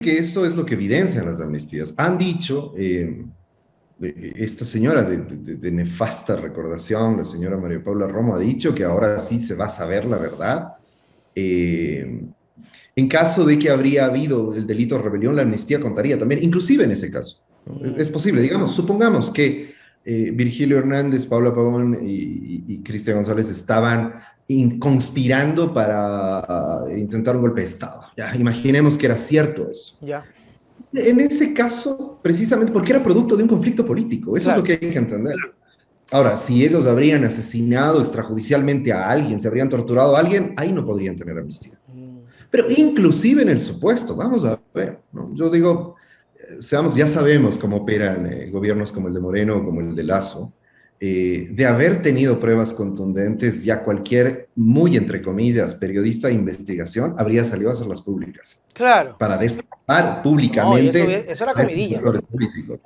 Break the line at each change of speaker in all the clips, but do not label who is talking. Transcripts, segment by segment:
que eso es lo que evidencian las amnistías. Han dicho, esta señora de nefasta recordación, la señora María Paula Romo, ha dicho que ahora sí se va a saber la verdad. Eh, en caso de que habría habido el delito de rebelión, la amnistía contaría también, inclusive en ese caso. ¿No? Es posible, digamos, supongamos que Virgilio Hernández, Paula Pavón y Cristian González estaban conspirando para intentar un golpe de Estado. Ya, imaginemos que era cierto eso.
Ya,
En ese caso, precisamente porque era producto de un conflicto político, eso es lo
claro.
que hay que entender. Ahora, si ellos habrían asesinado extrajudicialmente a alguien, se habrían torturado a alguien, ahí no podrían tener amnistía. Pero inclusive en el supuesto, vamos a ver, ¿no? Yo digo, seamos, ya sabemos cómo operan gobiernos como el de Moreno o como el de Lazo. De haber tenido pruebas contundentes, ya cualquier, muy entre comillas, periodista de investigación habría salido a hacerlas públicas
Claro.
para descartar
No, y
públicamente
eso era
a estos
comidilla.
actores políticos.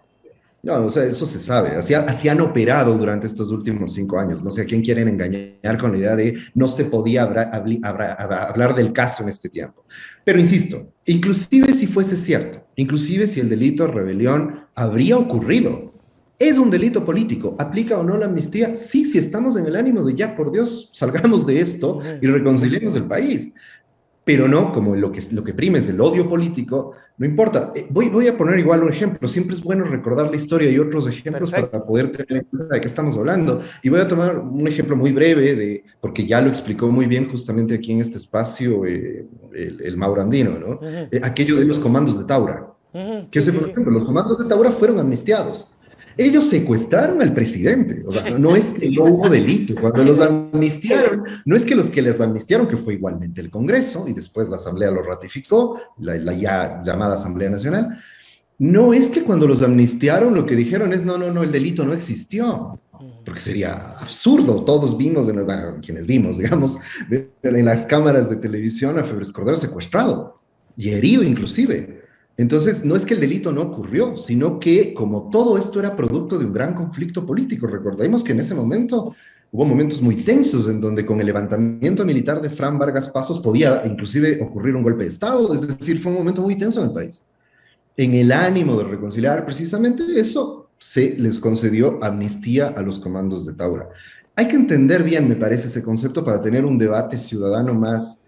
No, o sea, eso se sabe. Así han operado durante estos últimos 5 años. No sé a quién quieren engañar con la idea de no se podía hablar del caso en este tiempo. Pero insisto, inclusive si fuese cierto, inclusive si el delito de rebelión habría ocurrido, es un delito político. ¿Aplica o no la amnistía? Sí, si estamos en el ánimo de ya, por Dios, salgamos de esto y reconciliemos el país, pero no como lo que prima es el odio político, no importa. Voy a poner igual un ejemplo, siempre es bueno recordar la historia y otros ejemplos para
Perfecto.
poder tener en cuenta de qué estamos hablando. Y voy a tomar un ejemplo muy breve, porque ya lo explicó muy bien justamente aquí en este espacio el Mauro Andino, ¿no? Aquello de los comandos de Taura, que
Sí,
se
sí,
fue, por
sí.
ejemplo, los comandos de Taura fueron amnistiados. Ellos secuestraron al presidente, o sea, no es que no hubo delito. Cuando los amnistiaron, no es que los que les amnistiaron, que fue igualmente el Congreso, y después la Asamblea lo ratificó, la ya llamada Asamblea Nacional, no es que cuando los amnistiaron lo que dijeron es, no, no, no, el delito no existió, porque sería absurdo. Todos vimos, quienes vimos, digamos, en las cámaras de televisión a Febres Cordero secuestrado y herido inclusive. Entonces, no es que el delito no ocurrió, sino que como todo esto era producto de un gran conflicto político, recordemos que en ese momento hubo momentos muy tensos en donde con el levantamiento militar de Fran Vargas Pasos podía inclusive ocurrir un golpe de Estado, es decir, fue un momento muy tenso en el país. En el ánimo de reconciliar precisamente eso, se les concedió amnistía a los comandos de Taura. Hay que entender bien, me parece, ese concepto para tener un debate ciudadano más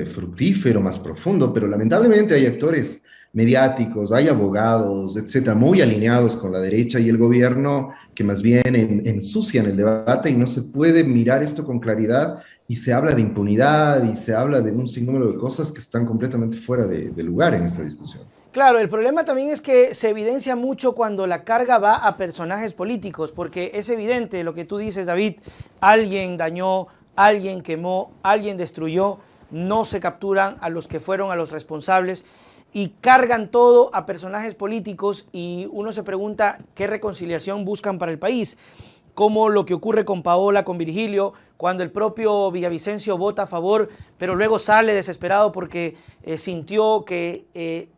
fructífero, más profundo, pero lamentablemente hay actores mediáticos, hay abogados, etcétera, muy alineados con la derecha y el gobierno que más bien ensucian el debate y no se puede mirar esto con claridad y se habla de impunidad y se habla de un sinnúmero de cosas que están completamente fuera de lugar en esta discusión.
Claro, el problema también es que se evidencia mucho cuando la carga va a personajes políticos, porque es evidente lo que tú dices, David, alguien dañó, alguien quemó, alguien destruyó, no se capturan a los que fueron a los responsables y cargan todo a personajes políticos y uno se pregunta qué reconciliación buscan para el país, como lo que ocurre con Paola, con Virgilio, cuando el propio Villavicencio vota a favor, pero luego sale desesperado porque sintió que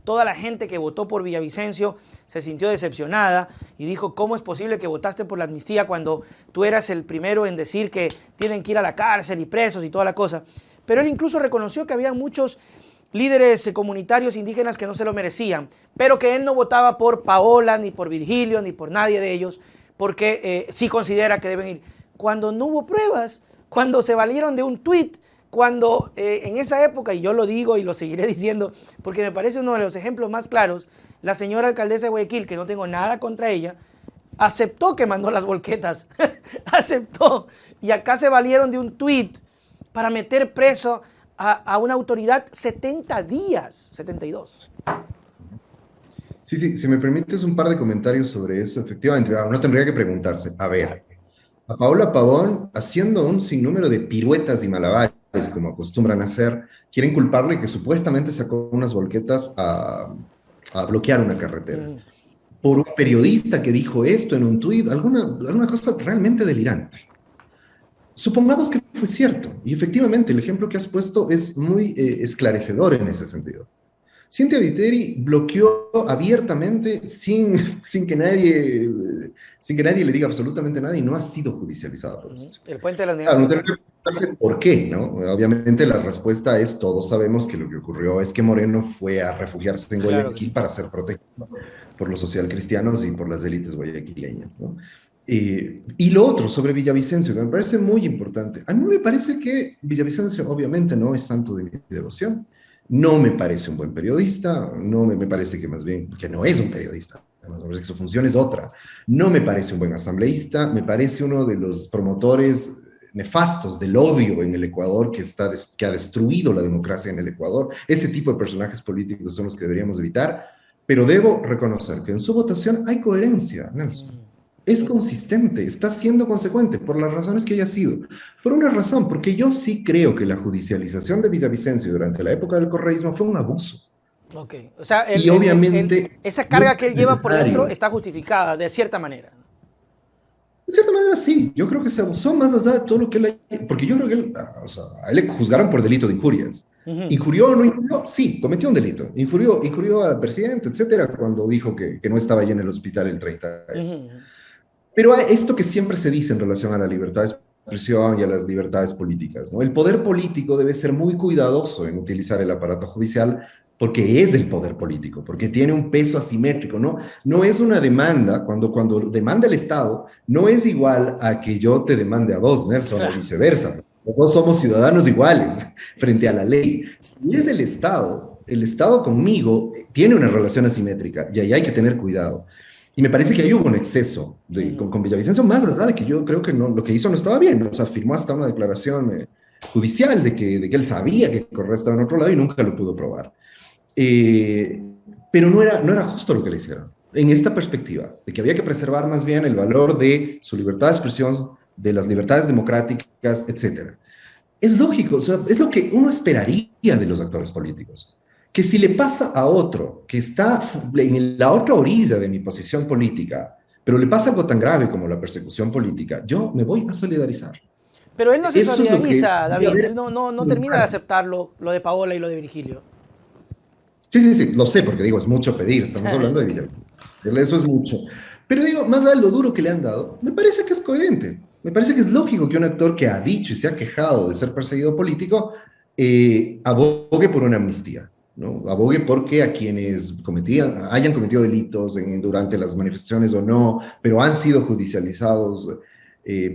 toda la gente que votó por Villavicencio se sintió decepcionada y dijo, ¿cómo es posible que votaste por la amnistía cuando tú eras el primero en decir que tienen que ir a la cárcel y presos y toda la cosa? Pero él incluso reconoció que había muchos líderes comunitarios indígenas que no se lo merecían, pero que él no votaba por Paola, ni por Virgilio, ni por nadie de ellos, porque sí considera que deben ir. Cuando no hubo pruebas, cuando se valieron de un tuit, cuando en esa época, y yo lo digo y lo seguiré diciendo, porque me parece uno de los ejemplos más claros, la señora alcaldesa de Guayaquil, que no tengo nada contra ella, aceptó que mandó las volquetas, aceptó, y acá se valieron de un tuit para meter preso a una autoridad 70 días, 72.
Sí, sí, si me permites un par de comentarios sobre eso, efectivamente, uno tendría que preguntarse, a
Claro.
ver, a Paola Pavón, haciendo un sinnúmero de piruetas y malabares, como acostumbran a hacer, quieren culparle que supuestamente sacó unas volquetas a bloquear una carretera. Por un periodista que dijo esto en un tuit, alguna cosa realmente delirante. Supongamos que fue cierto, y efectivamente el ejemplo que has puesto es muy esclarecedor en ese sentido. Cintia Viteri bloqueó abiertamente sin que nadie le diga absolutamente nada y no ha sido judicializada por esto.
El puente de la Unidad
Claro,
sí lo fue.
¿Por qué? ¿No? Obviamente la respuesta es, todos sabemos que lo que ocurrió es que Moreno fue a refugiarse en
Claro que
Guayaquil
sí.
para ser protegido por los socialcristianos y por las élites guayaquileñas, ¿no? Y lo otro sobre Villavicencio, que me parece muy importante. A mí me parece que Villavicencio obviamente no es santo de mi devoción. No me parece un buen periodista, no me parece que más bien, que no es un periodista, además me parece que su función es otra. No me parece un buen asambleísta, me parece uno de los promotores nefastos del odio en el Ecuador que ha destruido la democracia en el Ecuador. Ese tipo de personajes políticos son los que deberíamos evitar, pero debo reconocer que en su votación hay coherencia, Nelson. Es consistente, está siendo consecuente por las razones que haya sido. Por una razón, porque yo sí creo que la judicialización de Villavicencio durante la época del correísmo fue un abuso.
Ok, o sea,
Y obviamente
esa
no
carga que él
es
lleva por dentro
necesario.
está justificada, de cierta manera.
De cierta manera, sí. Yo creo que se abusó más allá de todo lo que él... Porque yo creo que él, o sea, a él le juzgaron por delito de injurias.
Ujú,
¿Injurió o no injurió? Sí, cometió un delito. Injurió al presidente, etcétera, cuando dijo que no estaba ya en el hospital el 30 de.
ujú.
Pero hay esto que siempre se dice en relación a la libertad de expresión y a las libertades políticas, ¿no? El poder político debe ser muy cuidadoso en utilizar el aparato judicial porque es el poder político, porque tiene un peso asimétrico, ¿no? No es una demanda, cuando demanda el Estado, no es igual a que yo te demande a vos, Nelson, o
Claro,
viceversa. Todos somos ciudadanos iguales frente a
sí,
la ley. Si es el Estado conmigo tiene una relación asimétrica y ahí hay que tener cuidado. Y me parece que ahí hubo un exceso
ujú.
con Villavicencio, más allá de que yo creo que no, lo que hizo no estaba bien. O sea, firmó hasta una declaración judicial de que él sabía que Correa estaba en otro lado y nunca lo pudo probar. Eh, pero no era justo lo que le hicieron. En esta perspectiva, de que había que preservar más bien el valor de su libertad de expresión, de las libertades democráticas, etcétera. Es lógico, o sea, es lo que uno esperaría de los actores políticos. Que si le pasa a otro que está en la otra orilla de mi posición política, pero le pasa algo tan grave como la persecución política, yo me voy a solidarizar.
Pero él no se
Eso es lo que
solidariza,
debe
David.
haber
Él no
en los
termina de
países.
aceptarlo, lo de Paola y lo de Virgilio.
Sí, sí, sí, lo sé, porque digo, es mucho pedir, estamos hablando de
Ok.
Villalobos. Eso es mucho. Pero digo, más allá de lo duro que le han dado, me parece que es coherente. Me parece que es lógico que un actor que ha dicho y se ha quejado de ser perseguido político abogue por una amnistía, ¿no? Abogue porque a quienes hayan cometido delitos durante las manifestaciones o no, pero han sido judicializados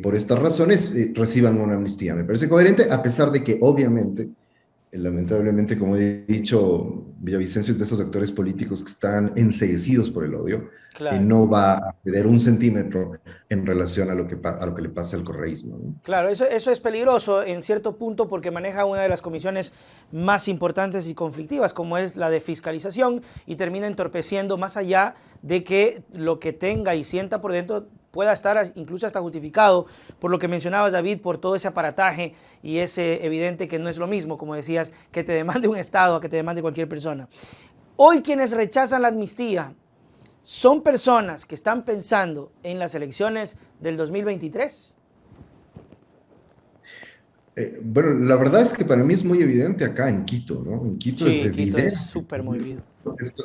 por estas razones, reciban una amnistía. Me parece coherente, a pesar de que obviamente lamentablemente, como he dicho, Villavicencio es de esos actores políticos que están enceguecidos por el odio,
Claro.
no va a ceder un centímetro en relación a lo que le pasa al correísmo, ¿no?
Claro, eso es peligroso en cierto punto porque maneja una de las comisiones más importantes y conflictivas, como es la de fiscalización, y termina entorpeciendo más allá de que lo que tenga y sienta por dentro pueda estar incluso hasta justificado por lo que mencionabas, David, por todo ese aparataje y es evidente que no es lo mismo, como decías, que te demande un Estado a que te demande cualquier persona. Hoy quienes rechazan la amnistía son personas que están pensando en las elecciones del 2023.
Bueno, la verdad es que para mí es muy evidente acá en Quito, ¿no? En Quito es
Sí, Quito es
evidente
súper movido.
esto,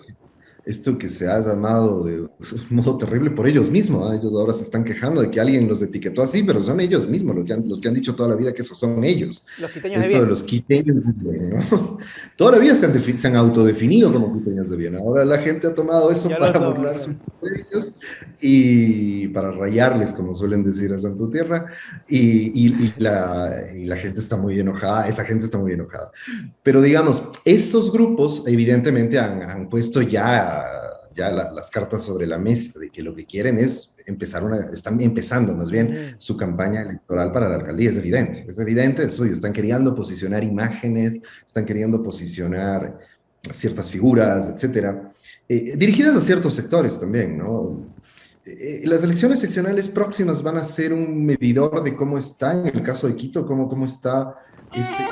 esto que se ha llamado de un modo terrible por ellos mismos, ¿no? Ellos ahora se están quejando de que alguien los etiquetó así, pero son ellos mismos los que han dicho toda la vida que esos son ellos.
Los quiteños de
Esto de
bien.
los quiteños, ¿no? Toda la vida se han autodefinido como quiteños de bien. Ahora la gente ha tomado eso
Ya lo
para
toman,
burlarse
claro.
un poco de ellos y para rayarles, como suelen decir a Santo Tierra, y la gente está muy enojada, esa gente está muy enojada. Pero digamos, esos grupos evidentemente han puesto ya las cartas sobre la mesa de que lo que quieren es están empezando más bien
Ujú.
su campaña electoral para la alcaldía. Es evidente eso, ellos están queriendo posicionar imágenes, están queriendo posicionar ciertas figuras, etcétera, dirigidas a ciertos sectores también, ¿no? Las elecciones seccionales próximas van a ser un medidor de cómo está, en el caso de Quito, cómo está este